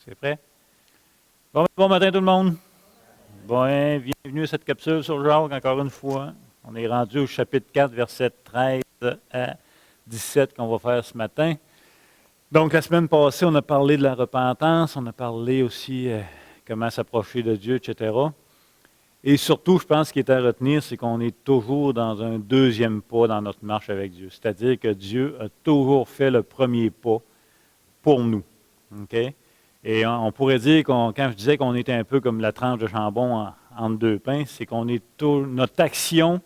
C'est prêt? Bon matin tout le monde. Bon, bienvenue à cette capsule sur Jacques, encore une fois. On est rendu au chapitre 4, versets 13 à 17 qu'on va faire ce matin. Donc, la semaine passée, on a parlé de la repentance, on a parlé aussi comment s'approcher de Dieu, etc. Et surtout, je pense ce qui est à retenir, c'est qu'on est toujours dans un deuxième pas dans notre marche avec Dieu. C'est-à-dire que Dieu a toujours fait le premier pas pour nous. OK? Et on pourrait dire, quand je disais qu'on était un peu comme la tranche de jambon entre deux pains, c'est qu'on est notre action,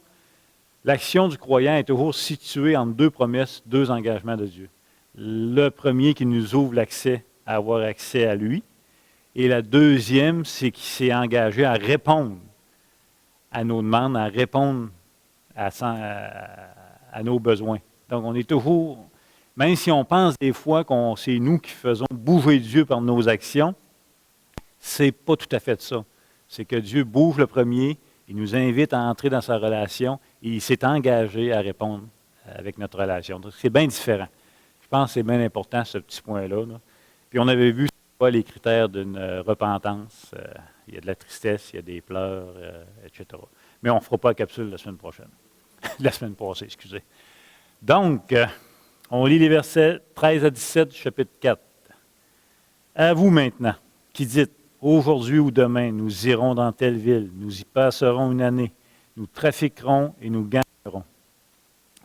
l'action du croyant est toujours située entre deux promesses, deux engagements de Dieu. Le premier qui nous ouvre l'accès à avoir accès à lui, et la deuxième, c'est qu'il s'est engagé à répondre à nos demandes, à répondre à nos besoins. Donc, on est toujours, même si on pense des fois que c'est nous qui faisons bouger Dieu par nos actions, c'est pas tout à fait ça. C'est que Dieu bouge le premier, il nous invite à entrer dans sa relation et il s'est engagé à répondre avec notre relation. Donc, c'est bien différent. Je pense que c'est bien important, ce petit point-là. Là. Puis on avait vu quoi les critères d'une repentance. Il y a de la tristesse, il y a des pleurs, etc. Mais on ne fera pas la capsule la semaine prochaine. La semaine passée, excusez. Donc, on lit les versets 13 à 17 du chapitre 4. À vous maintenant, qui dites, aujourd'hui ou demain, nous irons dans telle ville, nous y passerons une année, nous trafiquerons et nous gagnerons.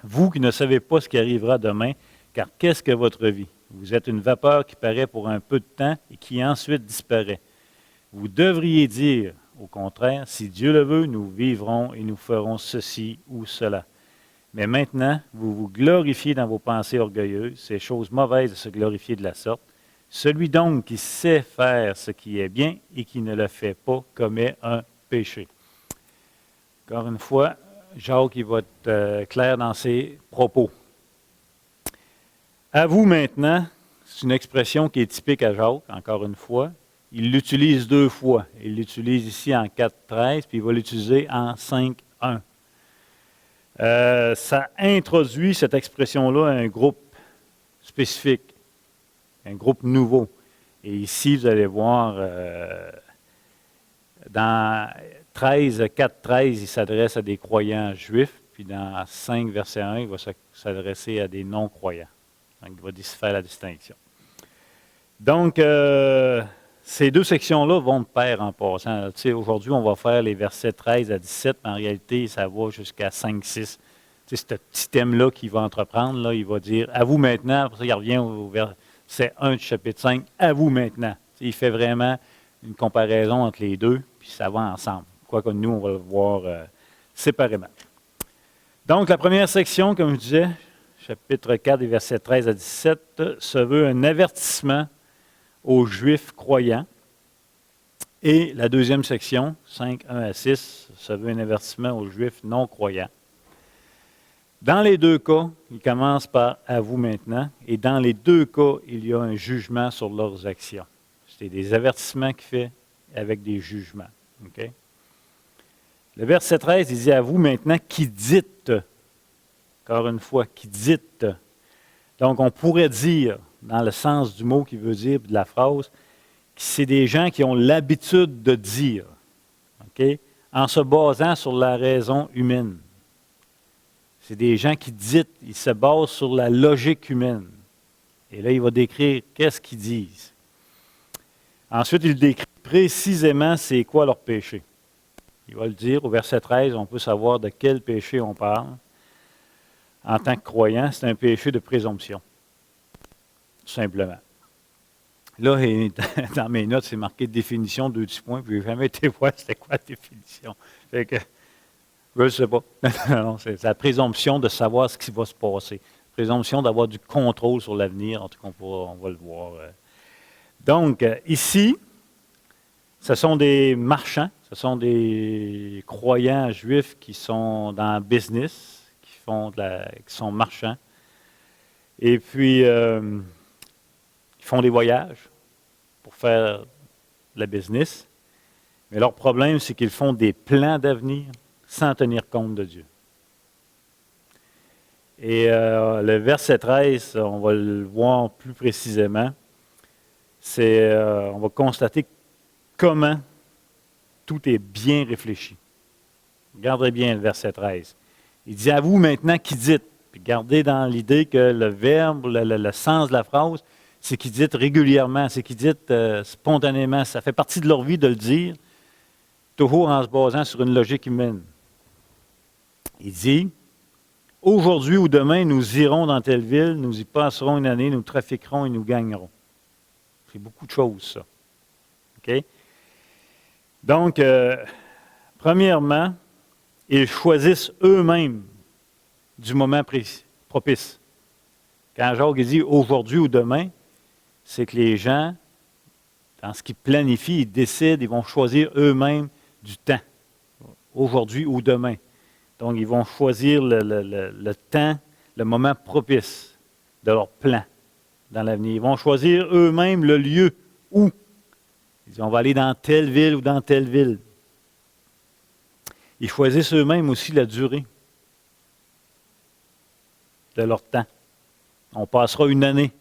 Vous qui ne savez pas ce qui arrivera demain, car qu'est-ce que votre vie? Vous êtes une vapeur qui paraît pour un peu de temps et qui ensuite disparaît. Vous devriez dire, au contraire, si Dieu le veut, nous vivrons et nous ferons ceci ou cela. Mais maintenant, vous vous glorifiez dans vos pensées orgueilleuses, c'est chose mauvaise de se glorifier de la sorte. Celui donc qui sait faire ce qui est bien et qui ne le fait pas commet un péché. Encore une fois, Jacques il va être clair dans ses propos. À vous maintenant, c'est une expression qui est typique à Jacques, encore une fois. Il l'utilise deux fois. Il l'utilise ici en 4.13, puis il va l'utiliser en 5.1. Ça introduit cette expression-là à un groupe spécifique, un groupe nouveau. Et ici, vous allez voir, dans 4.13, il s'adresse à des croyants juifs, puis dans 5, verset 1, il va s'adresser à des non-croyants. Donc, il va faire la distinction. Donc, ces deux sections-là vont de pair en passant. Tu sais, aujourd'hui, on va faire les versets 13 à 17, mais en réalité, ça va jusqu'à 5, 6. Tu sais, ce petit thème-là qu'il va entreprendre, là, il va dire « à vous maintenant », après ça, il revient au verset 1 du chapitre 5, « à vous maintenant ». Tu sais, il fait vraiment une comparaison entre les deux, puis ça va ensemble. Quoique nous, on va le voir séparément. Donc, la première section, comme je disais, chapitre 4, des versets 13 à 17, se veut un avertissement aux Juifs croyants. Et la deuxième section, 5, 1 à 6, se veut un avertissement aux Juifs non croyants. Dans les deux cas, il commence par « à vous maintenant », et dans les deux cas, il y a un jugement sur leurs actions. C'est des avertissements qu'il fait avec des jugements. Okay? Le verset 13, il dit « à vous maintenant qui dites », encore une fois, qui dites. Donc, on pourrait dire, dans le sens du mot qui veut dire, de la phrase, que c'est des gens qui ont l'habitude de dire, okay? En se basant sur la raison humaine. C'est des gens qui disent, ils se basent sur la logique humaine. Et là, il va décrire qu'est-ce qu'ils disent. Ensuite, il décrit précisément c'est quoi leur péché. Il va le dire au verset 13, on peut savoir de quel péché on parle. En tant que croyant, c'est un péché de présomption. Tout simplement. Là, dans mes notes, c'est marqué définition, 2 petits points, puis je n'ai jamais été voir c'était quoi la définition. Fait que, je ne sais pas. Non, c'est la présomption de savoir ce qui va se passer. Présomption d'avoir du contrôle sur l'avenir, en tout cas, on va le voir. Donc, ici, ce sont des marchands, ce sont des croyants juifs qui sont dans le business, qui sont marchands. Et puis, ils font des voyages pour faire le business. Mais leur problème, c'est qu'ils font des plans d'avenir sans tenir compte de Dieu. Et le verset 13, on va le voir plus précisément. on va constater comment tout est bien réfléchi. Regardez bien le verset 13. Il dit « À vous maintenant qui dites ». Puis gardez dans l'idée que le verbe, le sens de la phrase, c'est qu'ils disent régulièrement, c'est qu'ils disent spontanément. Ça fait partie de leur vie de le dire, toujours en se basant sur une logique humaine. Il dit « Aujourd'hui ou demain, nous irons dans telle ville, nous y passerons une année, nous trafiquerons et nous gagnerons. » C'est beaucoup de choses, ça. OK? Donc, premièrement, ils choisissent eux-mêmes du moment propice. Quand Jacques dit aujourd'hui ou demain, c'est que les gens, dans ce qu'ils planifient, ils décident, ils vont choisir eux-mêmes du temps, aujourd'hui ou demain. Donc, ils vont choisir le temps, le moment propice de leur plan dans l'avenir. Ils vont choisir eux-mêmes le lieu où. Ils disent, on va aller dans telle ville ou dans telle ville. Ils choisissent eux-mêmes aussi la durée de leur temps. On passera une année.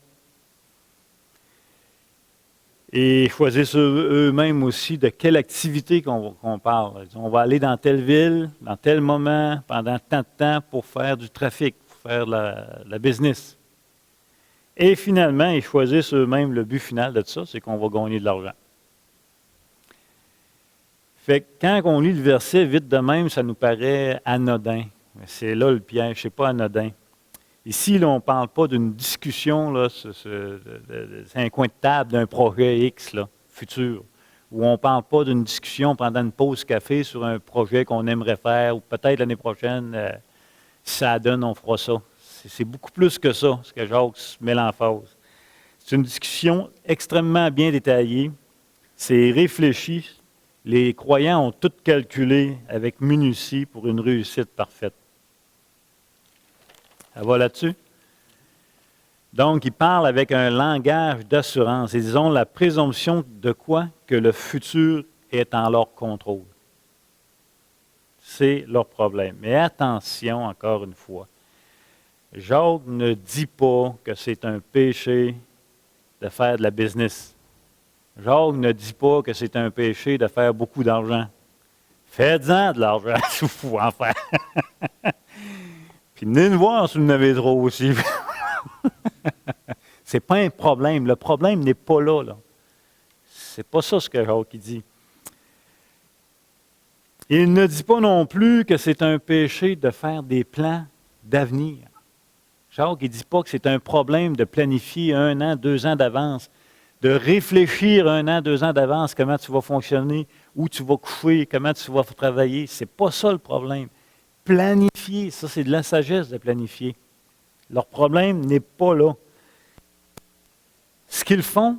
Et ils choisissent eux-mêmes aussi de quelle activité qu'on parle. Ils disent, on va aller dans telle ville, dans tel moment, pendant tant de temps pour faire du trafic, pour faire la business. Et finalement, ils choisissent eux-mêmes le but final de tout ça, c'est qu'on va gagner de l'argent. Fait que quand on lit le verset vite de même, ça nous paraît anodin. C'est là le piège, c'est pas anodin. Ici, là, on ne parle pas d'une discussion, là, c'est un coin de table d'un projet X là, futur, où on ne parle pas d'une discussion pendant une pause café sur un projet qu'on aimerait faire, ou peut-être l'année prochaine, si ça donne, on fera ça. C'est beaucoup plus que ça, ce que Jacques met l'emphase. C'est une discussion extrêmement bien détaillée, c'est réfléchi. Les croyants ont tout calculé avec minutie pour une réussite parfaite. Ça va là-dessus? Donc, ils parlent avec un langage d'assurance. Ils ont la présomption de quoi? Que le futur est en leur contrôle. C'est leur problème. Mais attention, encore une fois, Jacques ne dit pas que c'est un péché de faire de la business. Jacques ne dit pas que c'est un péché de faire beaucoup d'argent. Faites-en de l'argent si vous pouvez en faire. Puis venez nous voir si vous en avez trop aussi. Ce n'est pas un problème. Le problème n'est pas là. Ce n'est pas ça ce que Jacques dit. Il ne dit pas non plus que c'est un péché de faire des plans d'avenir. Jacques ne dit pas que c'est un problème de planifier 1 an, 2 ans d'avance, de réfléchir 1 an, 2 ans d'avance comment tu vas fonctionner, où tu vas coucher, comment tu vas travailler. Ce n'est pas ça le problème. Planifier, ça c'est de la sagesse de planifier. Leur problème n'est pas là. Ce qu'ils font,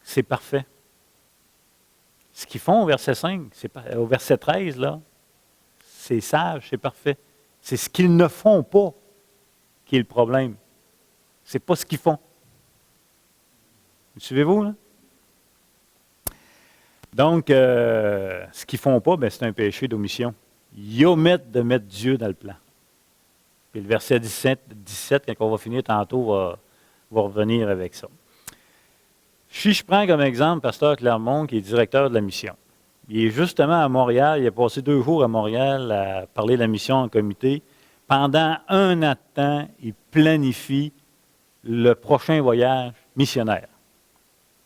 c'est parfait. Ce qu'ils font au verset 5, au verset 13, là, c'est sage, c'est parfait. C'est ce qu'ils ne font pas qui est le problème. Ce n'est pas ce qu'ils font. Vous suivez-vous, là? Donc, ce qu'ils ne font pas, c'est un péché d'omission. Ils omettent de mettre Dieu dans le plan. Puis le verset 17, quand on va finir tantôt, va revenir avec ça. Si je prends comme exemple Pasteur Clermont, qui est directeur de la mission. Il est justement à Montréal, il a passé 2 jours à Montréal à parler de la mission en comité. Pendant 1 an de temps, il planifie le prochain voyage missionnaire.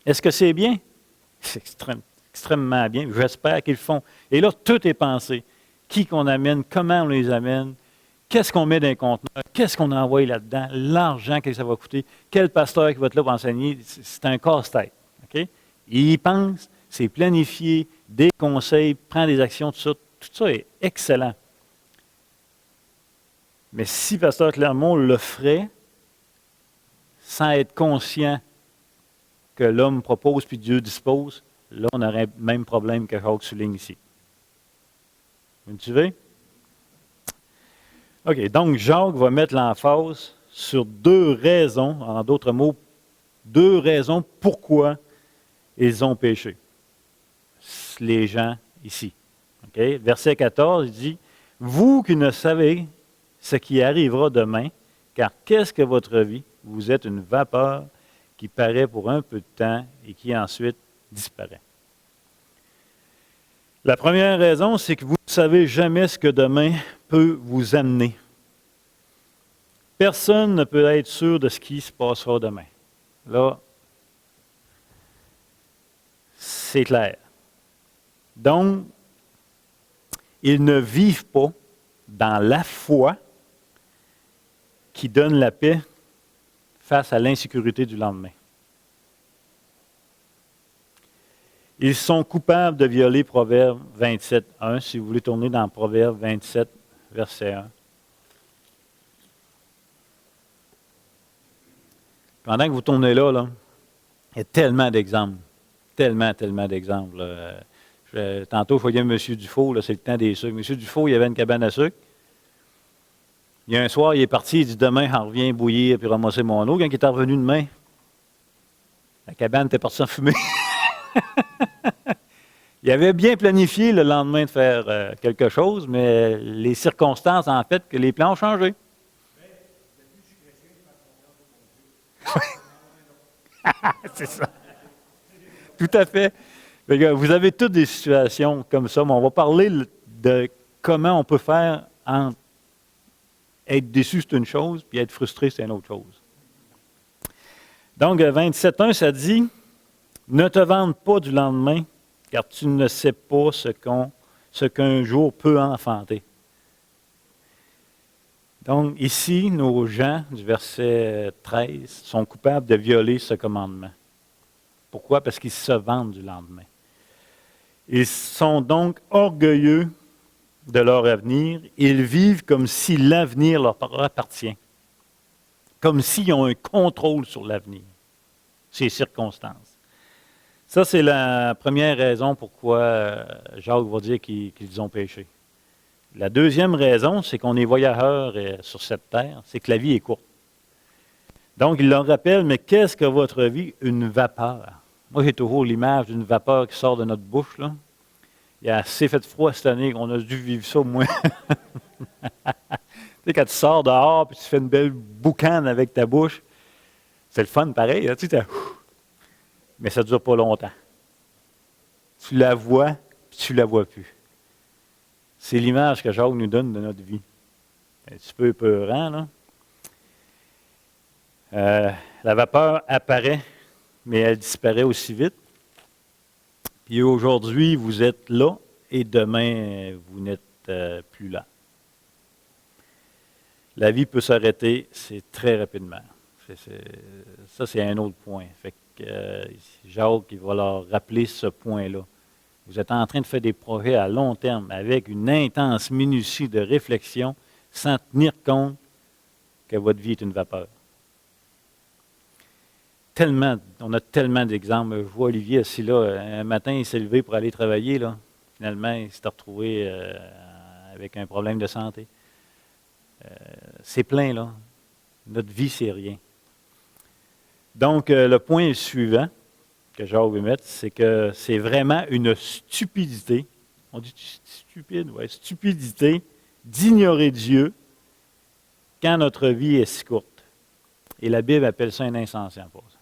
Est-ce que c'est bien? C'est extrêmement bien. J'espère qu'ils le font. Et là, tout est pensé. Qui qu'on amène, comment on les amène, qu'est-ce qu'on met dans les conteneurs, qu'est-ce qu'on envoie là-dedans, l'argent que ça va coûter, quel pasteur qui va être là pour enseigner. C'est un casse-tête. Okay? Il y pense, c'est planifié, des conseils, prend des actions, tout ça. Tout ça est excellent. Mais si Pasteur Clermont le ferait, sans être conscient que l'homme propose puis Dieu dispose, là, on aurait le même problème que Jacques souligne ici. Vous me suivez? OK, donc Jacques va mettre l'emphase sur 2 raisons, en d'autres mots, 2 raisons pourquoi ils ont péché. Les gens ici. Okay? Verset 14, il dit, « Vous qui ne savez ce qui arrivera demain, car qu'est-ce que votre vie? Vous êtes une vapeur qui paraît pour un peu de temps et qui ensuite disparaît. La première raison, c'est que vous ne savez jamais ce que demain peut vous amener. Personne ne peut être sûr de ce qui se passera demain. Là, c'est clair. Donc, ils ne vivent pas dans la foi qui donne la paix face à l'insécurité du lendemain. Ils sont coupables de violer Proverbe 27, 1. Si vous voulez tourner dans Proverbe 27, verset 1. Pendant que vous tournez là, il y a tellement d'exemples. Tellement d'exemples. Tantôt, je voyais M. Dufault, là, c'est le temps des sucres. M. Dufault, il y avait une cabane à sucre. Il y a un soir, il est parti, il dit demain, j'en reviens bouillir puis ramasser mon eau. Quand il est revenu demain, la cabane était partie en fumée. Il avait bien planifié le lendemain de faire quelque chose, mais les circonstances ont fait que les plans ont changé. C'est ça. Tout à fait. Vous avez toutes des situations comme ça, mais on va parler de comment on peut faire entre être déçu, c'est une chose, puis être frustré, c'est une autre chose. Donc, 27.1, ça dit « Ne te vante pas du lendemain, car tu ne sais pas ce qu'un jour peut enfanter. » Donc, ici, nos gens, du verset 13, sont coupables de violer ce commandement. Pourquoi? Parce qu'ils se vantent du lendemain. Ils sont donc orgueilleux de leur avenir. Ils vivent comme si l'avenir leur appartient. Comme s'ils ont un contrôle sur l'avenir, ces circonstances. Ça, c'est la première raison pourquoi Jacques va dire qu'ils ont péché. La deuxième raison, c'est qu'on est voyageurs sur cette terre, c'est que la vie est courte. Donc, il leur rappelle, mais qu'est-ce que votre vie? Une vapeur. Moi, j'ai toujours l'image d'une vapeur qui sort de notre bouche, là. Il a assez fait froid cette année qu'on a dû vivre ça au moins. Tu sais, quand tu sors dehors et tu fais une belle boucane avec ta bouche, c'est le fun pareil. Là, tu sais, mais ça ne dure pas longtemps. Tu la vois, puis tu ne la vois plus. C'est l'image que Jacques nous donne de notre vie. Un petit peu épeurant, là. La vapeur apparaît, mais elle disparaît aussi vite. Puis aujourd'hui, vous êtes là et demain, vous n'êtes plus là. La vie peut s'arrêter, c'est très rapidement. Ça, c'est un autre point. Fait que Jacques, il va leur rappeler ce point-là. Vous êtes en train de faire des projets à long terme avec une intense minutie de réflexion sans tenir compte que votre vie est une vapeur. On a tellement d'exemples. Je vois Olivier assis là, un matin, il s'est levé pour aller travailler. Là. Finalement, il s'est retrouvé avec un problème de santé. C'est plein, là. Notre vie, c'est rien. Donc, le point suivant que Jacques veut mettre, c'est que c'est vraiment une stupidité. On dit stupide, oui, stupidité d'ignorer Dieu quand notre vie est si courte. Et la Bible appelle ça un insensé en passant.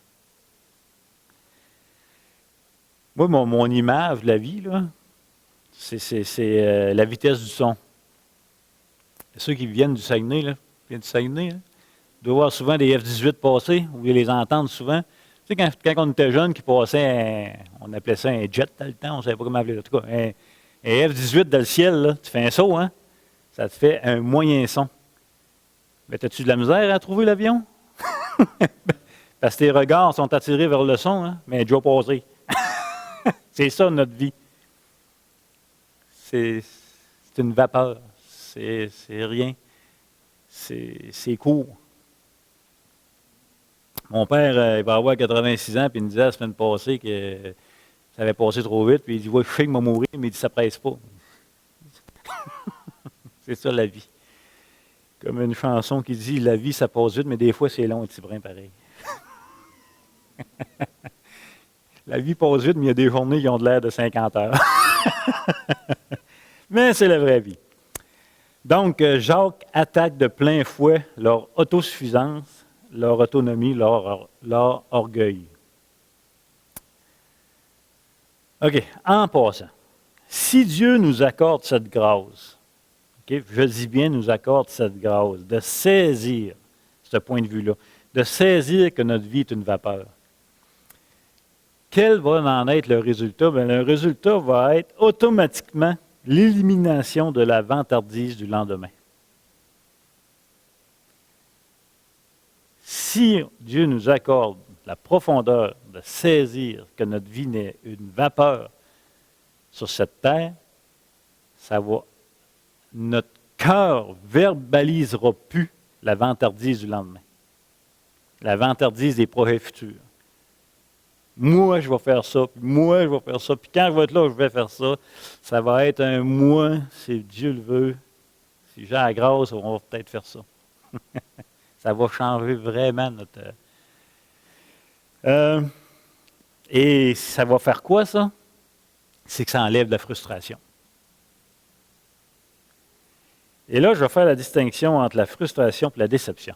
Moi, mon image de la vie, là, c'est la vitesse du son. Ceux qui viennent du Saguenay, là, doivent voir souvent des F-18 passer, ou ils les entendent souvent. Tu sais, quand on était jeune, qui passait, on appelait ça un jet dans le temps, on ne savait pas comment appeler. En tout cas, un F-18 dans le ciel, là, tu fais un saut, hein? Ça te fait un moyen son. Mais as-tu de la misère à trouver l'avion? Parce que tes regards sont attirés vers le son, hein? Mais déjà passé. C'est ça notre vie. C'est une vapeur. C'est rien. C'est court. Mon père, il va avoir 86 ans, puis il me disait la semaine passée que ça avait passé trop vite, puis il dit, ouais, je sais qu'il va mourir, mais il dit, ça ne presse pas. C'est ça la vie. Comme une chanson qui dit, la vie, ça passe vite, mais des fois, c'est long, un petit brin pareil. La vie passe vite, mais il y a des journées qui ont de l'air de 50 heures. Mais c'est la vraie vie. Donc, Jacques attaque de plein fouet leur autosuffisance leur autonomie, leur orgueil. OK, en passant, si Dieu nous accorde cette grâce, OK, je dis bien nous accorde cette grâce, de saisir ce point de vue-là, de saisir que notre vie est une vapeur, quel va en être le résultat? Bien, le résultat va être automatiquement l'élimination de la vantardise du lendemain. Si Dieu nous accorde la profondeur de saisir que notre vie n'est une vapeur sur cette terre, notre cœur verbalisera plus la vantardise du lendemain, la vantardise des projets futurs. Moi, je vais faire ça, puis moi, je vais faire ça, puis quand je vais être là, je vais faire ça. Ça va être un moi, si Dieu le veut. Si j'ai la grâce, on va peut-être faire ça. Ça va changer vraiment notre... et ça va faire quoi, ça? C'est que ça enlève la frustration. Et là, je vais faire la distinction entre la frustration et la déception.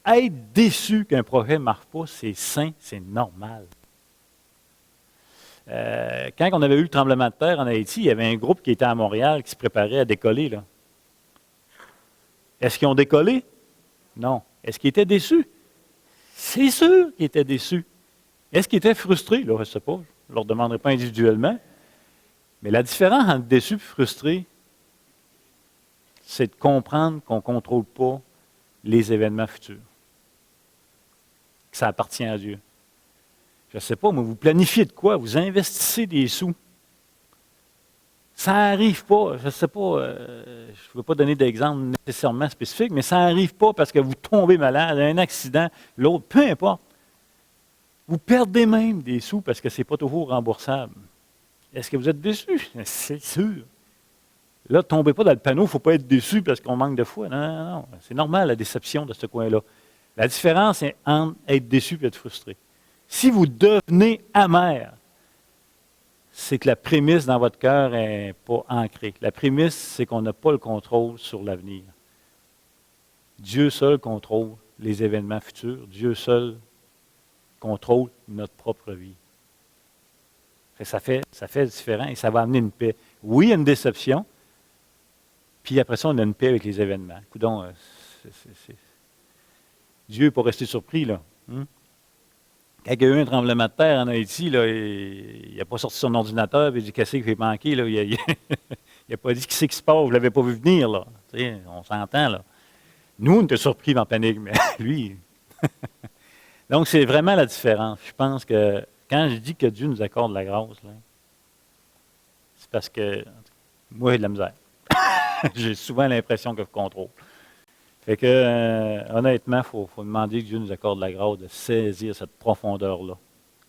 Être déçu qu'un projet ne marche pas, c'est sain, c'est normal. Quand on avait eu le tremblement de terre en Haïti, il y avait un groupe qui était à Montréal qui se préparait à décoller, là. Est-ce qu'ils ont décollé? Non. Est-ce qu'ils étaient déçus? C'est sûr qu'ils étaient déçus. Est-ce qu'ils étaient frustrés? Là, je ne sais pas. Je ne leur demanderai pas individuellement. Mais la différence entre déçu et frustré, c'est de comprendre qu'on ne contrôle pas les événements futurs. Que ça appartient à Dieu. Je ne sais pas, mais vous planifiez de quoi? Vous investissez des sous. Ça n'arrive pas, je ne sais pas, je ne veux pas donner d'exemple nécessairement spécifique, mais ça n'arrive pas parce que vous tombez malade, un accident, l'autre, peu importe. Vous perdez même des sous parce que ce n'est pas toujours remboursable. Est-ce que vous êtes déçu? C'est sûr. Là, ne tombez pas dans le panneau, il ne faut pas être déçu parce qu'on manque de foi. Non, non, non. C'est normal la déception de ce coin-là. La différence, c'est entre être déçu et être frustré. Si vous devenez amer, c'est que la prémisse dans votre cœur n'est pas ancrée. La prémisse, c'est qu'on n'a pas le contrôle sur l'avenir. Dieu seul contrôle les événements futurs. Dieu seul contrôle notre propre vie. Ça fait différent et ça va amener une paix. Oui, il y a une déception, puis après ça, on a une paix avec les événements. Coudonc, Dieu n'est pas resté surpris, là. Quand il y a eu un tremblement de terre en Haïti, là, il n'a pas sorti son ordinateur et il dit qu'est-ce qui fait manquer. Là. Il n'a pas dit qu'est-ce qui se passe, je ne l'avais pas vu venir. Là. On s'entend. Là. Nous, on était surpris en panique, mais lui. Donc, c'est vraiment la différence. Je pense que quand je dis que Dieu nous accorde la grâce, là, c'est parce que moi, j'ai de la misère. J'ai souvent l'impression que je contrôle. Fait que, honnêtement, il faut demander que Dieu nous accorde la grâce de saisir cette profondeur-là,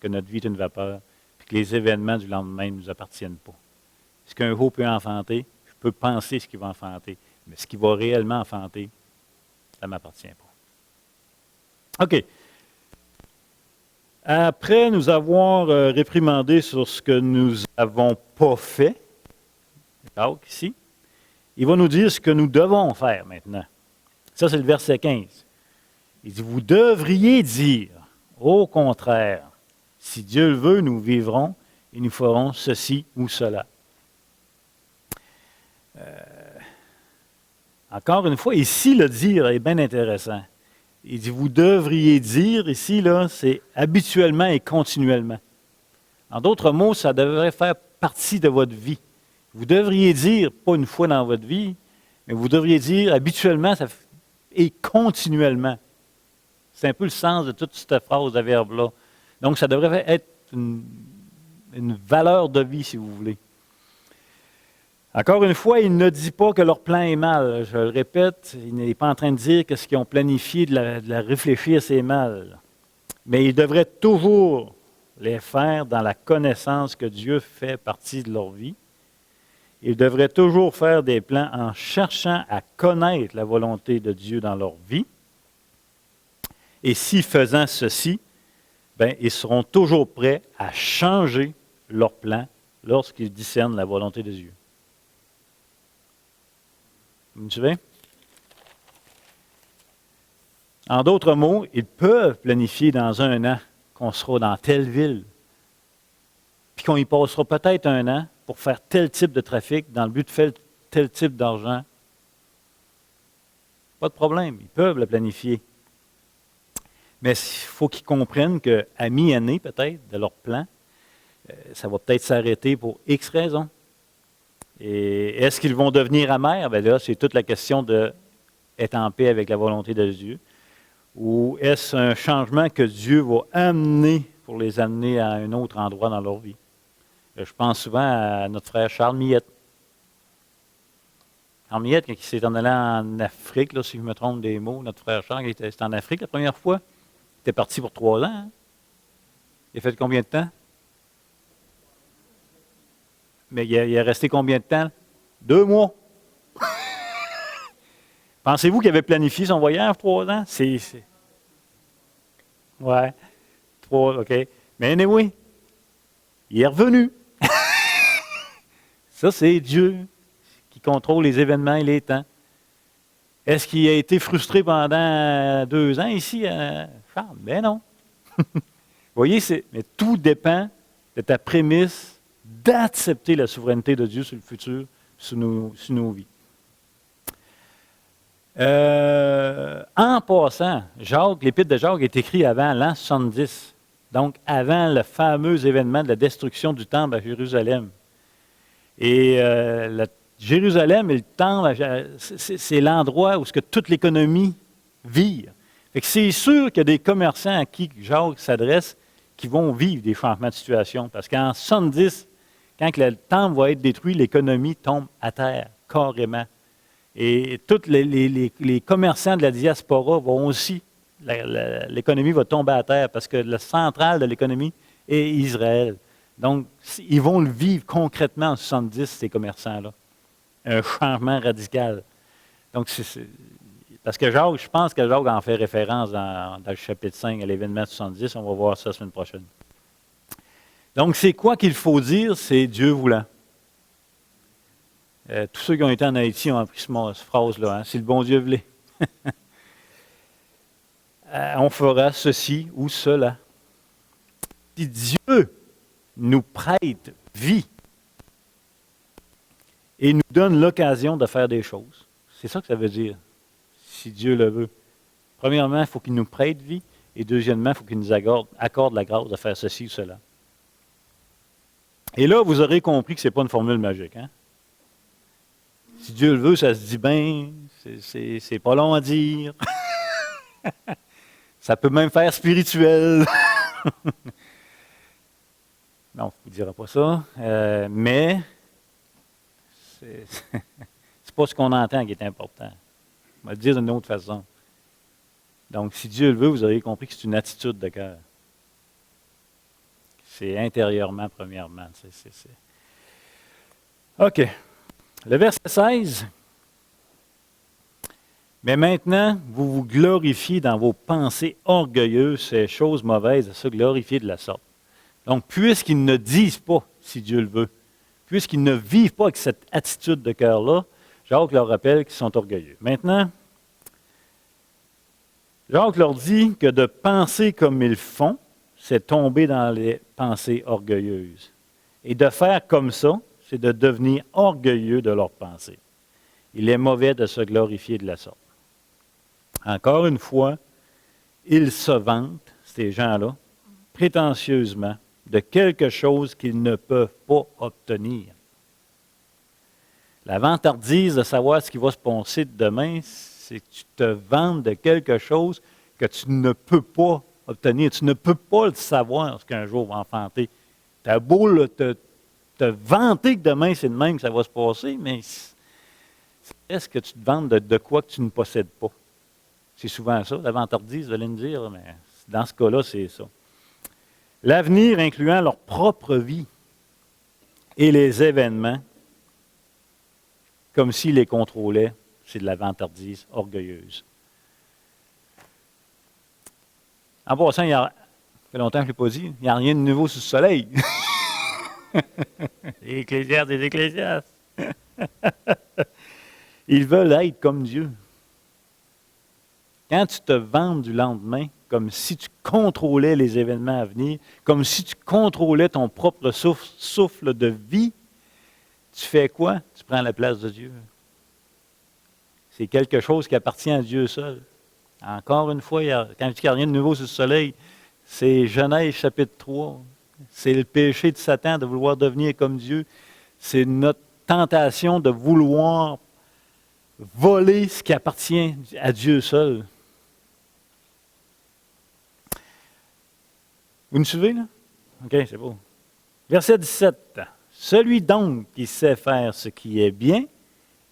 que notre vie est une vapeur, puis que les événements du lendemain ne nous appartiennent pas. Ce qu'un veau peut enfanter, je peux penser ce qu'il va enfanter, mais ce qu'il va réellement enfanter, ça ne m'appartient pas. OK. Après nous avoir réprimandé sur ce que nous n'avons pas fait, d'accord, ici, il va nous dire ce que nous devons faire maintenant. Ça, c'est le verset 15. Il dit, vous devriez dire, au contraire, si Dieu le veut, nous vivrons et nous ferons ceci ou cela. Encore une fois, ici, le dire est bien intéressant. Il dit, vous devriez dire, ici, là, c'est habituellement et continuellement. En d'autres mots, ça devrait faire partie de votre vie. Vous devriez dire, pas une fois dans votre vie, mais vous devriez dire habituellement et continuellement. C'est un peu le sens de toute cette phrase de verbe-là. Donc, ça devrait être une valeur de vie, si vous voulez. Encore une fois, il ne dit pas que leur plan est mal. Je le répète, il n'est pas en train de dire que ce qu'ils ont planifié de la réfléchir, c'est mal. Mais ils devraient toujours les faire dans la connaissance que Dieu fait partie de leur vie. Ils devraient toujours faire des plans en cherchant à connaître la volonté de Dieu dans leur vie. Et si faisant ceci, bien, ils seront toujours prêts à changer leur plan lorsqu'ils discernent la volonté de Dieu. Vous me suivez? En d'autres mots, ils peuvent planifier dans un an qu'on sera dans telle ville, puis qu'on y passera peut-être un an pour faire tel type de trafic dans le but de faire tel type d'argent. Pas de problème, ils peuvent le planifier. Mais il faut qu'ils comprennent qu'à mi-année, peut-être, de leur plan, ça va peut-être s'arrêter pour X raisons. Et est-ce qu'ils vont devenir amers? Bien là, c'est toute la question d'être en paix avec la volonté de Dieu. Ou est-ce un changement que Dieu va amener pour les amener à un autre endroit dans leur vie? Je pense souvent à notre frère Charles Millette. Charles Millette, quand il s'est en allé en Afrique, là, si je me trompe des mots, notre frère Charles, c'était en Afrique la première fois. Il était parti pour 3 ans. Hein? Il a fait combien de temps? Mais il est resté combien de temps? 2 mois. Pensez-vous qu'il avait planifié son voyage 3 ans? Ouais. 3, OK. Mais anyway, il est revenu. Ça, c'est Dieu qui contrôle les événements et les temps. Est-ce qu'il a été frustré pendant 2 ans ici à Charles? Ben non. Vous voyez, mais tout dépend de ta prémisse d'accepter la souveraineté de Dieu sur le futur, sur nos vies. En passant, l'épître de Jacques est écrit avant l'an 70, donc avant le fameux événement de la destruction du temple à Jérusalem. Et Jérusalem et le temple, c'est l'endroit où toute l'économie vire. Fait que c'est sûr qu'il y a des commerçants à qui Jacques s'adresse qui vont vivre des changements de situation. Parce qu'en 70, quand le temple va être détruit, l'économie tombe à terre, carrément. Et tous les commerçants de la diaspora vont aussi, l'économie va tomber à terre parce que le central de l'économie est Israël. Donc, ils vont le vivre concrètement en 70, ces commerçants-là. Un changement radical. Donc, parce que Jacques, je pense que Jacques en fait référence dans le chapitre 5 à l'événement 70. On va voir ça la semaine prochaine. Donc, c'est quoi qu'il faut dire? C'est Dieu voulant. Tous ceux qui ont été en Haïti ont appris cette phrase-là. Hein? Si le bon Dieu voulait. On fera ceci ou cela. Si Dieu nous prête vie et nous donne l'occasion de faire des choses, c'est ça que ça veut dire, si Dieu le veut. Premièrement, il faut qu'il nous prête vie, et deuxièmement, il faut qu'il nous accorde la grâce de faire ceci ou cela. Et là, vous aurez compris que ce n'est pas une formule magique. Hein? Si Dieu le veut, ça se dit bien, c'est pas long à dire. Ça peut même faire spirituel. Non, je ne vous dirai pas ça. Mais c'est pas ce qu'on entend qui est important. On va le dire d'une autre façon. Donc, si Dieu le veut, vous aurez compris que c'est une attitude de cœur. C'est intérieurement, premièrement. OK. Le verset 16. Mais maintenant, vous vous glorifiez dans vos pensées orgueilleuses, ces choses mauvaises, à se glorifier de la sorte. Donc, puisqu'ils ne disent pas, si Dieu le veut, puisqu'ils ne vivent pas avec cette attitude de cœur-là, Jacques leur rappelle qu'ils sont orgueilleux. Maintenant, Jacques leur dit que de penser comme ils font, c'est tomber dans les pensées orgueilleuses. Et de faire comme ça, c'est de devenir orgueilleux de leurs pensées. Il est mauvais de se glorifier de la sorte. Encore une fois, ils se vantent, ces gens-là, prétentieusement, de quelque chose qu'ils ne peuvent pas obtenir. La vantardise de savoir ce qui va se passer demain, c'est que tu te vantes de quelque chose que tu ne peux pas obtenir. Tu ne peux pas le savoir ce qu'un jour va enfanter. Tu as beau te vanter que demain c'est de même que ça va se passer, mais est-ce que tu te vantes de quoi que tu ne possèdes pas? C'est souvent ça, la vantardise, vous allez me dire, mais dans ce cas-là, c'est ça. L'avenir incluant leur propre vie et les événements, comme s'ils les contrôlaient, c'est de la vantardise orgueilleuse. En passant, ça fait longtemps que je ne l'ai pas dit, il n'y a rien de nouveau sous le soleil. Les Ecclésiastes des Ecclésiastes. Ils veulent être comme Dieu. Quand tu te vantes du lendemain, comme si tu contrôlais les événements à venir, comme si tu contrôlais ton propre souffle de vie, tu fais quoi? Tu prends la place de Dieu. C'est quelque chose qui appartient à Dieu seul. Encore une fois, quand je dis qu'il n'y a rien de nouveau sur le soleil, c'est Genèse chapitre 3. C'est le péché de Satan de vouloir devenir comme Dieu. C'est notre tentation de vouloir voler ce qui appartient à Dieu seul. Vous me suivez, là? OK, c'est beau. Verset 17. Celui donc qui sait faire ce qui est bien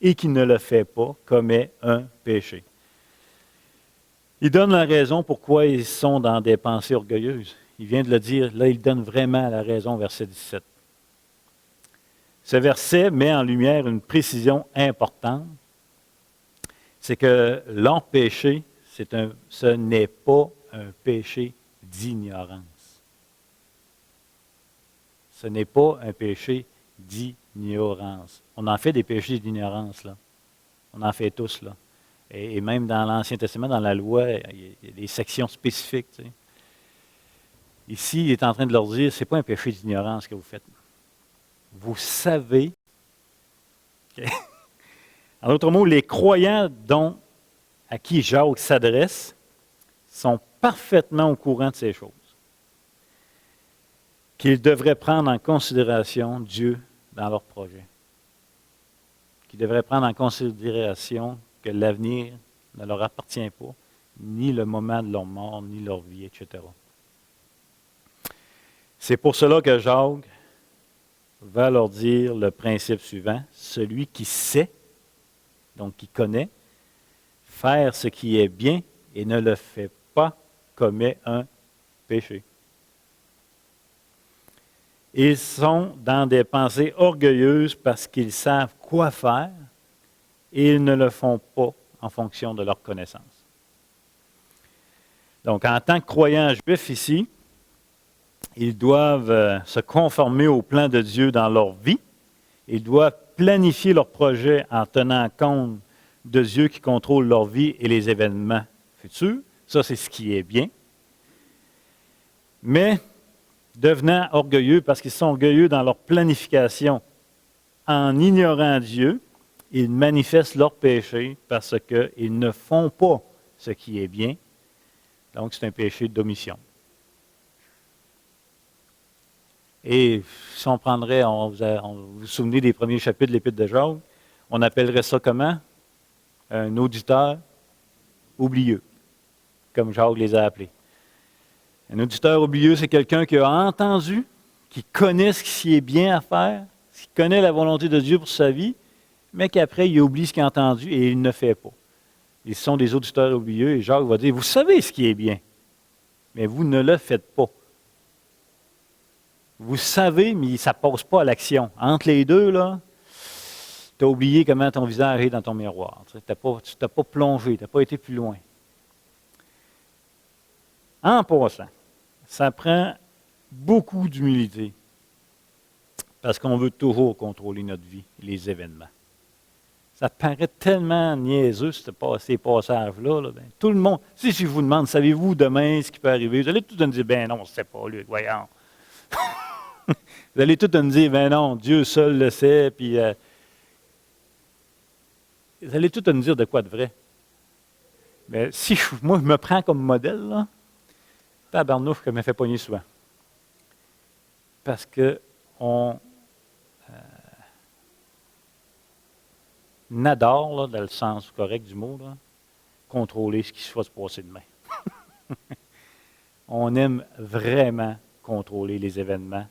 et qui ne le fait pas commet un péché. Il donne la raison pourquoi ils sont dans des pensées orgueilleuses. Il vient de le dire, là, il donne vraiment la raison, verset 17. Ce verset met en lumière une précision importante. C'est que leur péché, ce n'est pas un péché d'ignorance. Ce n'est pas un péché d'ignorance. On en fait des péchés d'ignorance, là. On en fait tous, là. Et même dans l'Ancien Testament, dans la loi, il y a des sections spécifiques. Tu sais. Ici, il est en train de leur dire, ce n'est pas un péché d'ignorance que vous faites. Vous savez. Okay. En d'autres mots, les croyants à qui Jacques s'adresse sont parfaitement au courant de ces choses. Qu'ils devraient prendre en considération Dieu dans leur projet. Qu'ils devraient prendre en considération que l'avenir ne leur appartient pas, ni le moment de leur mort, ni leur vie, etc. C'est pour cela que Jacques va leur dire le principe suivant. Celui qui sait, donc qui connaît, faire ce qui est bien et ne le fait pas, commet un péché. Ils sont dans des pensées orgueilleuses parce qu'ils savent quoi faire et ils ne le font pas en fonction de leur connaissance. Donc, en tant que croyants juifs ici, ils doivent se conformer au plan de Dieu dans leur vie. Ils doivent planifier leur projet en tenant compte de Dieu qui contrôle leur vie et les événements futurs. Ça, c'est ce qui est bien. Mais, devenant orgueilleux, parce qu'ils sont orgueilleux dans leur planification, en ignorant Dieu, ils manifestent leur péché parce qu'ils ne font pas ce qui est bien. Donc, c'est un péché d'omission. Et si on prendrait, vous vous souvenez des premiers chapitres de l'Épître de Jacques, on appellerait ça comment? Un auditeur oublieux, comme Jacques les a appelés. Un auditeur oublieux, c'est quelqu'un qui a entendu, qui connaît ce qui est bien à faire, qui connaît la volonté de Dieu pour sa vie, mais qu'après, il oublie ce qu'il a entendu et il ne fait pas. Ils sont des auditeurs oublieux et Jacques va dire, vous savez ce qui est bien, mais vous ne le faites pas. Vous savez, mais ça ne passe pas à l'action. Entre les deux, là, tu as oublié comment ton visage est dans ton miroir. Tu t'as pas plongé, tu n'as pas été plus loin. En passant, ça prend beaucoup d'humilité parce qu'on veut toujours contrôler notre vie, les événements. Ça paraît tellement niaiseux, ces passages-là. Là, ben, tout le monde, si je vous demande, savez-vous demain ce qui peut arriver? Vous allez tout me dire, ben non, on ne sait pas, lui, voyons. Vous allez tout me dire, ben non, Dieu seul le sait, puis vous allez tout me dire de quoi de vrai. Mais si moi, je me prends comme modèle, là, tabarnouche que je me fais pogner souvent. Parce qu'on adore, là, dans le sens correct du mot, là, contrôler ce qui va se passer demain. On aime vraiment contrôler les événements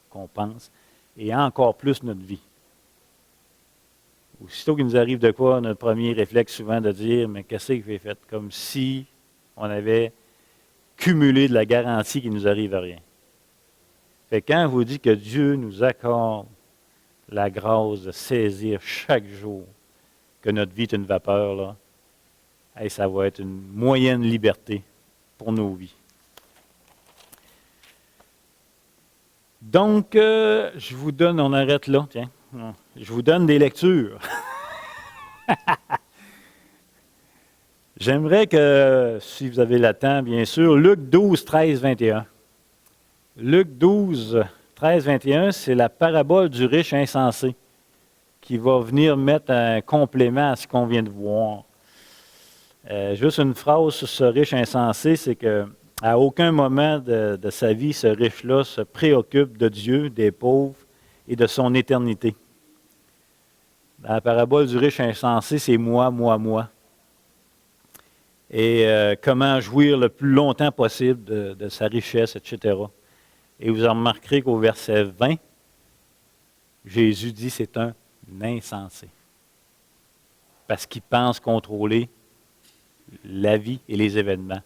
qu'on pense, et encore plus notre vie. Aussitôt qu'il nous arrive de quoi, notre premier réflexe souvent de dire, mais qu'est-ce que j'ai fait? Comme si on avait cumulé de la garantie qu'il ne nous arrive à rien. Fait que quand je vous dis que Dieu nous accorde la grâce de saisir chaque jour que notre vie est une vapeur, là, hey, ça va être une moyenne liberté pour nos vies. Donc, je vous donne, on arrête là, tiens. Je vous donne des lectures. J'aimerais que, si vous avez le temps, bien sûr, Luc 12, 13, 21. Luc 12, 13, 21, c'est la parabole du riche insensé qui va venir mettre un complément à ce qu'on vient de voir. Juste une phrase sur ce riche insensé, c'est que à aucun moment de sa vie, ce riche-là se préoccupe de Dieu, des pauvres et de son éternité. Dans la parabole du riche insensé, c'est moi, moi, moi. Et comment jouir le plus longtemps possible de sa richesse, etc. Et vous remarquerez qu'au verset 20, Jésus dit c'est un insensé. Parce qu'il pense contrôler la vie et les événements.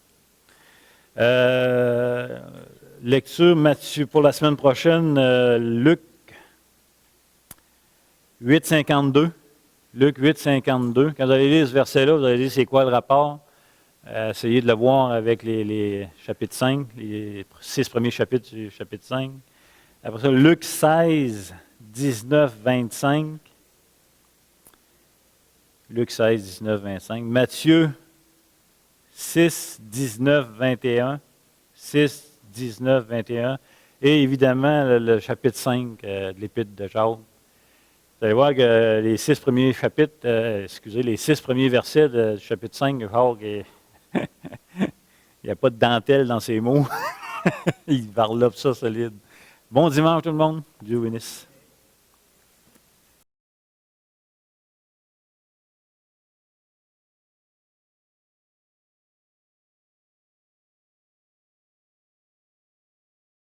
Lecture Matthieu pour la semaine prochaine, Luc 8, 52. Luc 8, 52. Quand vous allez lire ce verset-là, vous allez dire c'est quoi le rapport. Essayez de le voir avec les chapitres 5, les 6 premiers chapitres du chapitre 5. Après ça, Luc 16, 19, 25. Luc 16, 19, 25. Matthieu 6, 19, 21. 6, 19, 21. Et évidemment, le chapitre 5 de l'Épître de Jacques. Vous allez voir que les 6 premiers chapitres, les 6 premiers versets du chapitre 5 de Jacques, il n'y a pas de dentelle dans ses mots. Il varlope ça solide. Bon dimanche tout le monde. Dieu bénisse.